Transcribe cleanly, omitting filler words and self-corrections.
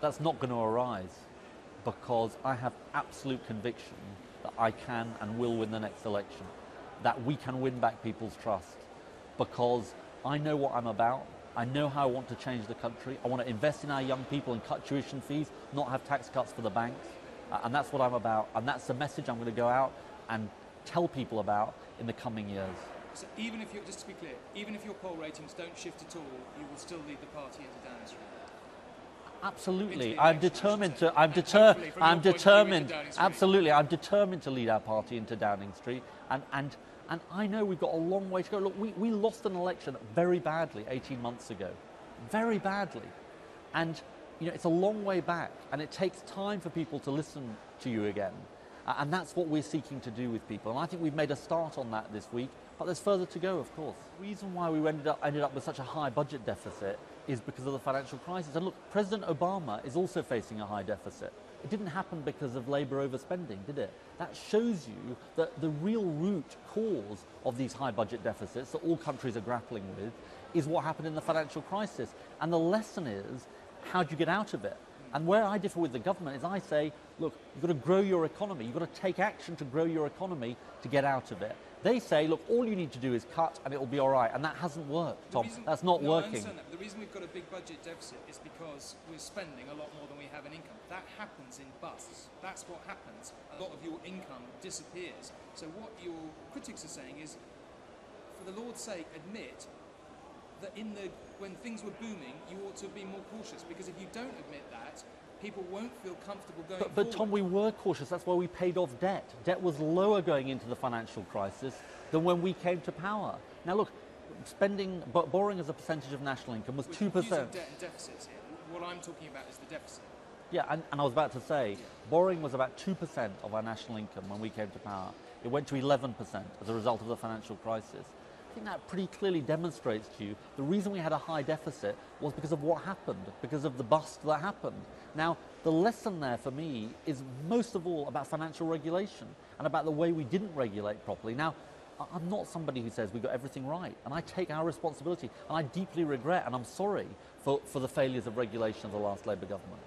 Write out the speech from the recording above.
That's not going to arise because I have absolute conviction that I can and will win the next election, that we can win back people's trust, because I know what I'm about. I know how I want to change the country. I want to invest in our young people and cut tuition fees, not have tax cuts for the banks. And that's what I'm about. And that's the message I'm going to go out and tell people about in the coming years. So even if you're, just to be clear, even if your poll ratings don't shift at all, you will still lead the party into Downing Street? Absolutely. I'm determined to lead our party into Downing Street. And I know we've got a long way to go. Look, we lost an election very badly 18 months ago. Very badly. And it's a long way back, and it takes time for people to listen to you again. And that's what we're seeking to do with people. And I think we've made a start on that this week, but there's further to go, of course. The reason why we ended up with such a high budget deficit is because of the financial crisis. And look, President Obama is also facing a high deficit. It didn't happen because of Labour overspending, did it? That shows you that the real root cause of these high budget deficits that all countries are grappling with is what happened in the financial crisis. And the lesson is, how do you get out of it? And where I differ with the government is I say, look, you've got to grow your economy. You've got to take action to grow your economy to get out of it. They say, look, all you need to do is cut and it'll be all right. And that hasn't worked, Tom. That's not working. I understand that. But the reason we've got a big budget deficit is because we're spending a lot more than we have in income. That happens in busts. That's what happens. A lot of your income disappears. So what your critics are saying is, for the Lord's sake, admit that when things were booming, you ought to be more cautious, because if you don't admit that, people won't feel comfortable going forward. But Tom, we were cautious. That's why we paid off debt. Debt was lower going into the financial crisis than when we came to power. Now look, borrowing as a percentage of national income was 2%. Using debt and deficits here. What I'm talking about is the deficit. Yeah, and I was about to say, borrowing was about 2% of our national income when we came to power. It went to 11% as a result of the financial crisis. I think that pretty clearly demonstrates to you the reason we had a high deficit was because of what happened, because of the bust that happened. Now, the lesson there for me is most of all about financial regulation and about the way we didn't regulate properly. Now, I'm not somebody who says we got everything right, and I take our responsibility, and I deeply regret and I'm sorry for the failures of regulation of the last Labour government.